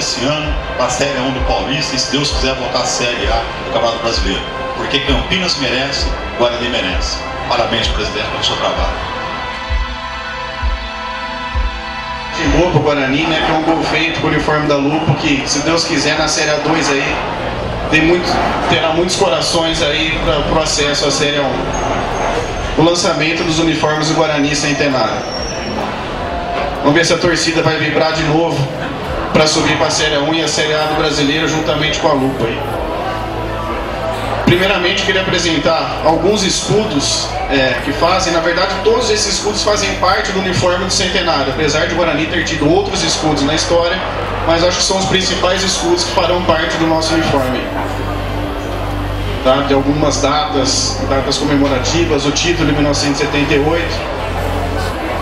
esse ano para a Série 1 do Paulista e, se Deus quiser, voltar à Série A do Campeonato Brasileiro. Porque Campinas merece, Guarani merece. Parabéns, presidente, pelo seu trabalho. Boa pro Guarani, né, que é um gol feito com o uniforme da Lupo, que, se Deus quiser, na Série A2 aí terá muitos corações aí para o acesso à Série A1. O lançamento dos uniformes do Guarani Centenário. Vamos ver se a torcida vai vibrar de novo para subir para a Série A1 e a Série A do Brasileiro juntamente com a Lupo aí. Primeiramente, queria apresentar alguns escudos que fazem, na verdade, todos esses escudos fazem parte do uniforme do Centenário, apesar de o Guarani ter tido outros escudos na história, mas acho que são os principais escudos que farão parte do nosso uniforme. Tá? De algumas datas comemorativas, o título de 1978,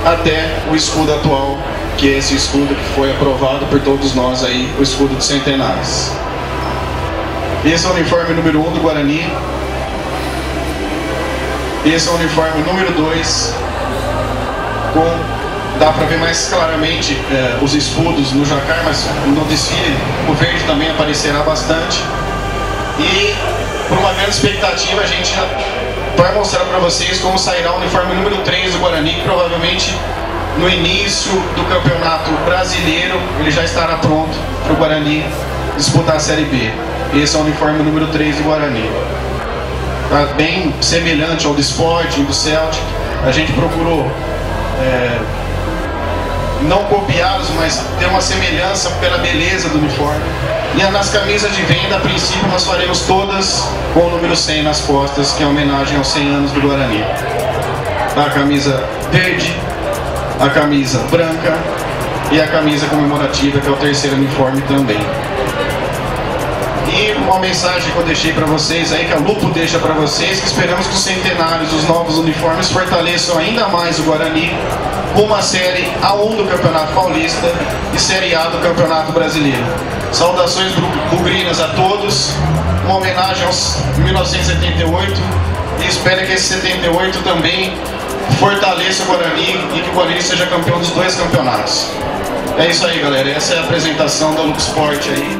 até o escudo atual, que é esse escudo que foi aprovado por todos nós aí, o escudo dos Centenários. Esse é o uniforme número 1 do Guarani. Esse é o uniforme número 2. Dá para ver mais claramente os escudos no jacar, mas no desfile o verde também aparecerá bastante. E por uma grande expectativa, a gente vai mostrar para vocês como sairá o uniforme número 3 do Guarani, que provavelmente no início do Campeonato Brasileiro ele já estará pronto para o Guarani disputar a Série B. Esse é o uniforme número 3 do Guarani. Tá bem semelhante ao do Sporting, do Celtic. A gente procurou não copiá-los, mas ter uma semelhança pela beleza do uniforme. E nas camisas de venda, a princípio, nós faremos todas com o número 100 nas costas, que é homenagem aos 100 anos do Guarani. A camisa verde, a camisa branca e a camisa comemorativa, que é o terceiro uniforme também. E uma mensagem que eu deixei para vocês aí, que a Lupo deixa para vocês, que esperamos que os centenários, os novos uniformes, fortaleçam ainda mais o Guarani rumo à Série A1 do Campeonato Paulista e Série A do Campeonato Brasileiro. Saudações bugrinas a todos, uma homenagem aos 1978 e espero que esse 78 também fortaleça o Guarani e que o Guarani seja campeão dos 2 campeonatos. É isso aí, galera, essa é a apresentação da Lupo Sport aí.